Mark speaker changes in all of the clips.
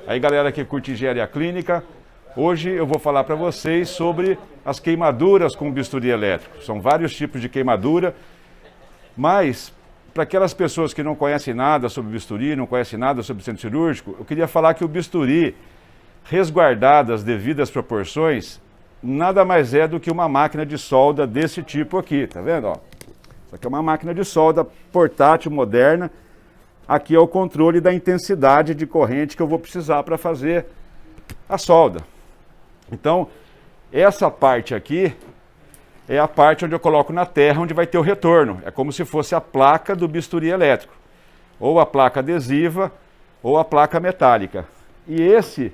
Speaker 1: Aí galera que curte engenharia clínica, hoje eu vou falar para vocês sobre as queimaduras com bisturi elétrico. São vários tipos de queimadura, mas para aquelas pessoas que não conhecem nada sobre bisturi, não conhecem nada sobre centro cirúrgico, eu queria falar que o bisturi, resguardado as devidas proporções, nada mais é do que uma máquina de solda desse tipo aqui, tá vendo? Ó, isso aqui é uma máquina de solda portátil, moderna. Aqui é o controle da intensidade de corrente que eu vou precisar para fazer a solda. Então, essa parte aqui é a parte onde eu coloco na terra, onde vai ter o retorno. É como se fosse a placa do bisturi elétrico, ou a placa adesiva, ou a placa metálica. E esse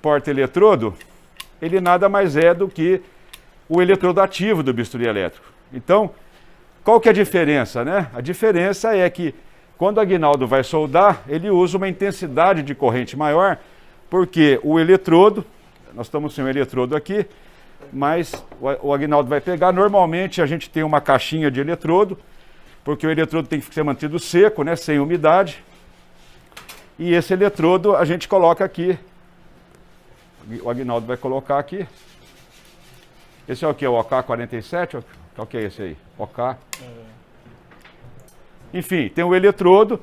Speaker 1: porta-eletrodo, ele nada mais é do que o eletrodo ativo do bisturi elétrico. Então, qual que é a diferença, né? A diferença é que quando o Aguinaldo vai soldar, ele usa uma intensidade de corrente maior, porque o eletrodo, nós estamos sem o eletrodo aqui, mas o Aguinaldo vai pegar, normalmente a gente tem uma caixinha de eletrodo, porque o eletrodo tem que ser mantido seco, né, sem umidade, e esse eletrodo a gente coloca aqui, o Aguinaldo vai colocar aqui. Esse é o que? O OK47? Qual que é esse aí? OK. Enfim, tem o eletrodo.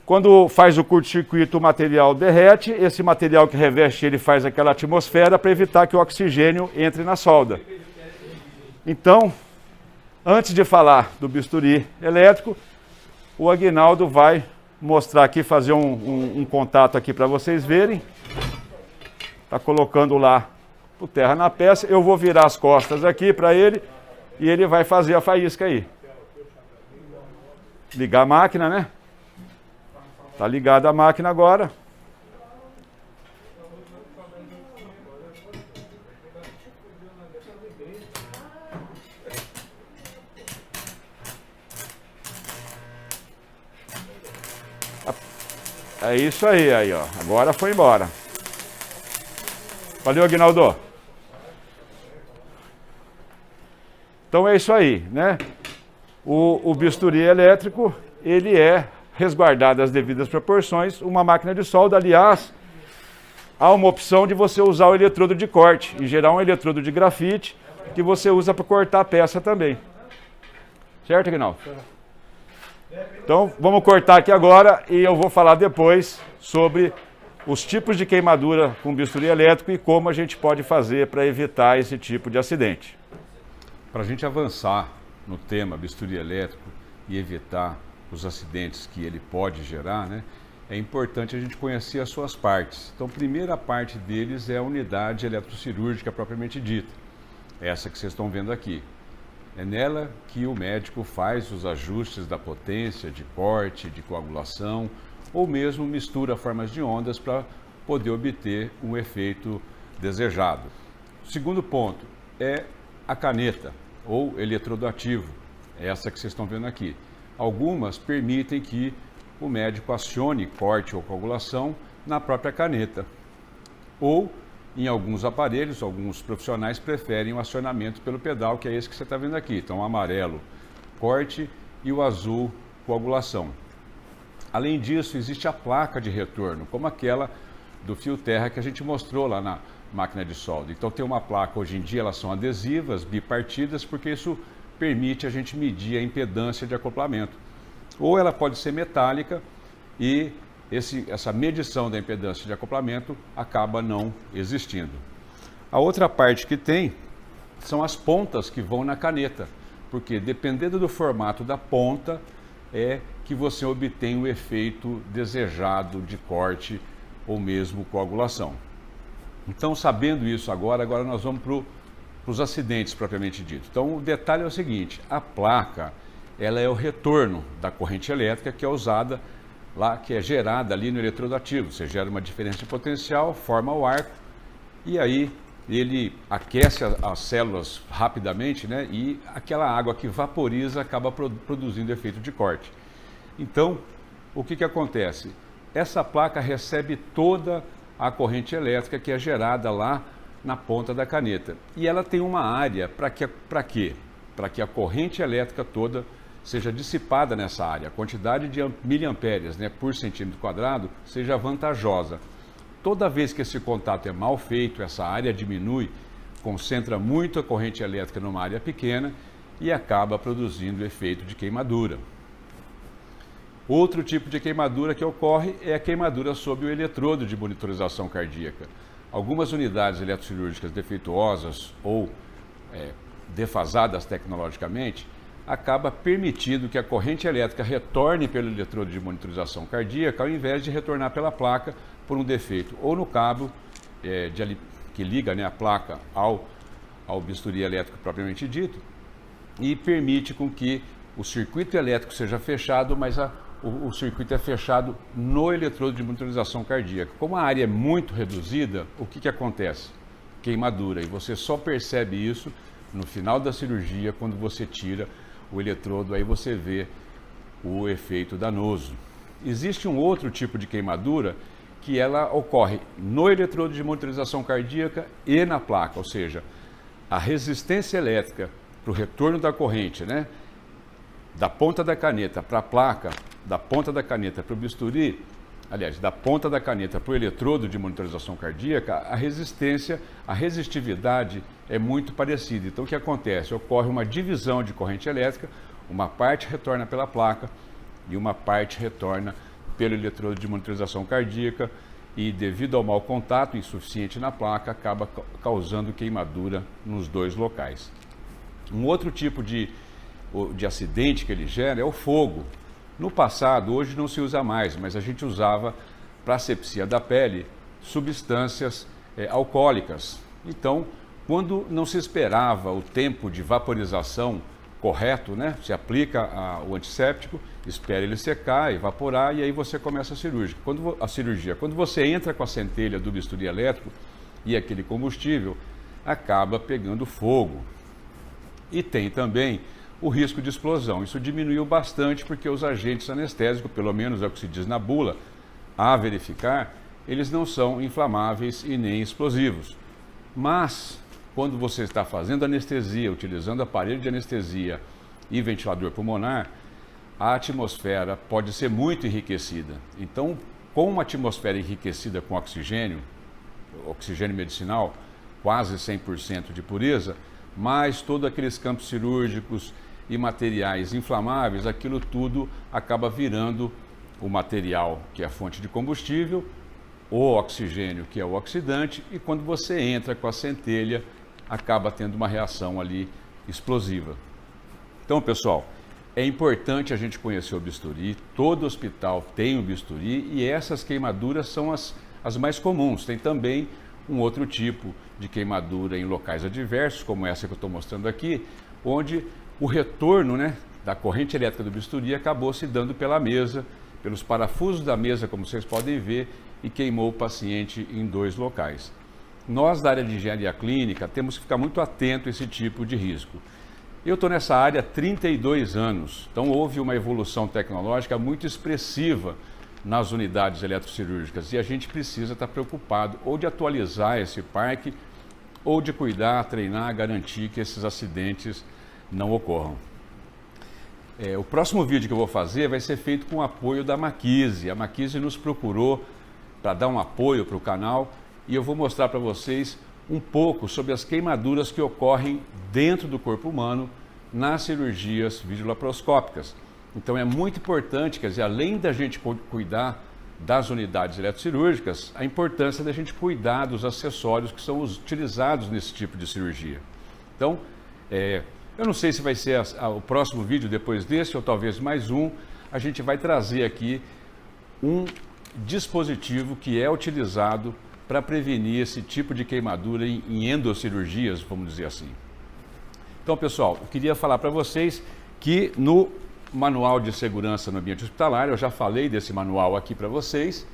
Speaker 1: Quando faz o curto-circuito, o material derrete. Esse material que reveste, ele faz aquela atmosfera para evitar que o oxigênio entre na solda. Então, antes de falar do bisturi elétrico, o Aguinaldo vai mostrar aqui, fazer um contato aqui para vocês verem. Está colocando lá o terra na peça. Eu vou virar as costas aqui para ele e ele vai fazer a faísca aí. Ligar a máquina, né? Está ligada a máquina agora. É isso aí, ó. Agora foi embora. Valeu, Aguinaldo. Então é isso aí, né? O bisturi elétrico, ele é resguardado as devidas proporções, uma máquina de solda. Aliás, há uma opção de você usar o eletrodo de corte, em geral um eletrodo de grafite, que você usa para cortar a peça também. Certo, Aguinaldo? Então, vamos cortar aqui agora e eu vou falar depois sobre os tipos de queimadura com bisturi elétrico e como a gente pode fazer para evitar esse tipo de acidente. Para a gente avançar no tema bisturi elétrico e evitar os acidentes que ele pode gerar, né, é importante a gente conhecer as suas partes. Então, a primeira parte deles é a unidade eletrocirúrgica propriamente dita, essa que vocês estão vendo aqui. É nela que o médico faz os ajustes da potência, de corte, de coagulação, ou mesmo mistura formas de ondas para poder obter um efeito desejado. O segundo ponto é a caneta, ou eletrodo ativo, essa que vocês estão vendo aqui. Algumas permitem que o médico acione corte ou coagulação na própria caneta. Ou, em alguns aparelhos, alguns profissionais preferem o acionamento pelo pedal, que é esse que você está vendo aqui. Então, o amarelo, corte, e o azul, coagulação. Além disso, existe a placa de retorno, como aquela do fio terra que a gente mostrou lá na máquina de solda. Então, tem uma placa, hoje em dia, elas são adesivas, bipartidas, porque isso permite a gente medir a impedância de acoplamento. Ou ela pode ser metálica e essa medição da impedância de acoplamento acaba não existindo. A outra parte que tem são as pontas que vão na caneta, porque dependendo do formato da ponta é que você obtém o efeito desejado de corte ou mesmo coagulação. Então, sabendo isso agora nós vamos para os acidentes propriamente dito. Então, o detalhe é o seguinte: a placa, ela é o retorno da corrente elétrica que é usada lá, que é gerada ali no eletrodo ativo. Você gera uma diferença de potencial, forma o arco e aí ele aquece as células rapidamente, né? E aquela água que vaporiza acaba produzindo efeito de corte. Então, o que acontece? Essa placa recebe toda a corrente elétrica que é gerada lá na ponta da caneta. E ela tem uma área para quê? Para que a corrente elétrica toda seja dissipada nessa área, a quantidade de miliamperes, né, por centímetro quadrado seja vantajosa. Toda vez que esse contato é mal feito, essa área diminui, concentra muito a corrente elétrica numa área pequena e acaba produzindo efeito de queimadura. Outro tipo de queimadura que ocorre é a queimadura sob o eletrodo de monitorização cardíaca. Algumas unidades eletrocirúrgicas defeituosas ou defasadas tecnologicamente acaba permitindo que a corrente elétrica retorne pelo eletrodo de monitorização cardíaca ao invés de retornar pela placa por um defeito ou no cabo que liga, né, a placa ao bisturi elétrico propriamente dito, e permite com que o circuito elétrico seja fechado, mas o circuito é fechado no eletrodo de monitorização cardíaca. Como a área é muito reduzida, o que acontece? Queimadura, e você só percebe isso no final da cirurgia, quando você tira o eletrodo, aí você vê o efeito danoso. Existe um outro tipo de queimadura que ela ocorre no eletrodo de monitorização cardíaca e na placa, ou seja, a resistência elétrica para o retorno da corrente, né, da ponta da caneta para a placa, da ponta da caneta para o bisturi, aliás, da ponta da caneta para o eletrodo de monitorização cardíaca, a resistividade é muito parecida. Então, o que acontece? Ocorre uma divisão de corrente elétrica, uma parte retorna pela placa e uma parte retorna pelo eletrodo de monitorização cardíaca e, devido ao mau contato insuficiente na placa, acaba causando queimadura nos dois locais. Um outro tipo de acidente que ele gera é o fogo. No passado, hoje não se usa mais, mas a gente usava para asepsia da pele substâncias alcoólicas. Então, quando não se esperava o tempo de vaporização correto, né, se aplica o antisséptico, espera ele secar, evaporar e aí você começa a cirurgia. Quando você entra com a centelha do bisturi elétrico e aquele combustível, acaba pegando fogo. E tem também o risco de explosão. Isso diminuiu bastante porque os agentes anestésicos, pelo menos é o que se diz na bula, a verificar, eles não são inflamáveis e nem explosivos. Mas, quando você está fazendo anestesia, utilizando aparelho de anestesia e ventilador pulmonar, a atmosfera pode ser muito enriquecida. Então, com uma atmosfera enriquecida com oxigênio medicinal, quase 100% de pureza, mais todos aqueles campos cirúrgicos e materiais inflamáveis, aquilo tudo acaba virando o material que é a fonte de combustível, o oxigênio que é o oxidante, e quando você entra com a centelha, acaba tendo uma reação ali explosiva. Então, pessoal, é importante a gente conhecer o bisturi, todo hospital tem o bisturi e essas queimaduras são as mais comuns. Tem também um outro tipo de queimadura em locais adversos, como essa que eu estou mostrando aqui, onde o retorno, né, da corrente elétrica do bisturi acabou se dando pela mesa, pelos parafusos da mesa, como vocês podem ver, e queimou o paciente em dois locais. Nós, da área de engenharia clínica, temos que ficar muito atento a esse tipo de risco. Eu estou nessa área há 32 anos, então houve uma evolução tecnológica muito expressiva nas unidades eletrocirúrgicas e a gente precisa estar preocupado ou de atualizar esse parque ou de cuidar, treinar, garantir que esses acidentes não ocorram. O próximo vídeo que eu vou fazer vai ser feito com o apoio da Makise. A Makise nos procurou para dar um apoio para o canal e eu vou mostrar para vocês um pouco sobre as queimaduras que ocorrem dentro do corpo humano nas cirurgias videolaparoscópicas. Então é muito importante, quer dizer, além da gente cuidar das unidades eletrocirúrgicas, a importância da gente cuidar dos acessórios que são utilizados nesse tipo de cirurgia. Então, eu não sei se vai ser o próximo vídeo depois desse ou talvez mais um, a gente vai trazer aqui um dispositivo que é utilizado para prevenir esse tipo de queimadura em endocirurgias, vamos dizer assim. Então, pessoal, eu queria falar para vocês que no Manual de Segurança no Ambiente Hospitalar, eu já falei desse manual aqui para vocês,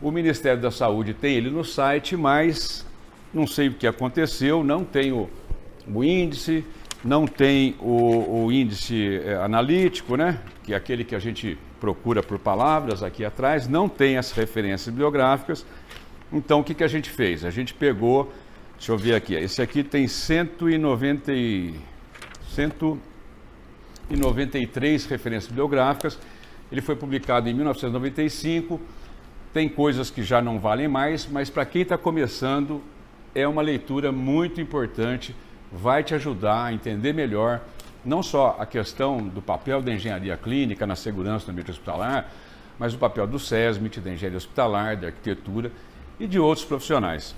Speaker 1: o Ministério da Saúde tem ele no site, mas não sei o que aconteceu, não tem o índice, não tem o índice analítico, né? Que é aquele que a gente procura por palavras aqui atrás, não tem as referências bibliográficas. Então, o que a gente fez? A gente pegou, deixa eu ver aqui, esse aqui tem 190 193 referências bibliográficas. Ele foi publicado em 1995, tem coisas que já não valem mais, mas para quem está começando, é uma leitura muito importante, vai te ajudar a entender melhor, não só a questão do papel da engenharia clínica na segurança no ambiente hospitalar, mas o papel do SESMIT, da engenharia hospitalar, da arquitetura e de outros profissionais.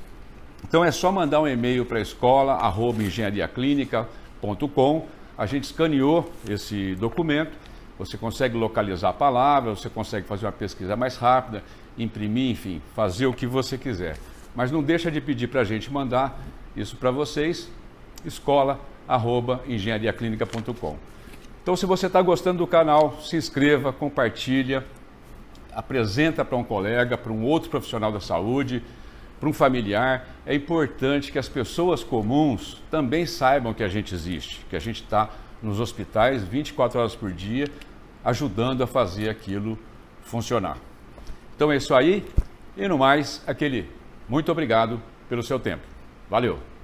Speaker 1: Então é só mandar um e-mail para a escola@engenhariaclinica.com. A gente escaneou esse documento, você consegue localizar a palavra, você consegue fazer uma pesquisa mais rápida, imprimir, enfim, fazer o que você quiser. Mas não deixa de pedir para a gente mandar isso para vocês, escola@engenhariaclinica.com. Então, se você está gostando do canal, se inscreva, compartilha, apresenta para um colega, para um outro profissional da saúde, para um familiar. É importante que as pessoas comuns também saibam que a gente existe, que a gente está nos hospitais 24 horas por dia, ajudando a fazer aquilo funcionar. Então é isso aí, e no mais, aquele muito obrigado pelo seu tempo. Valeu!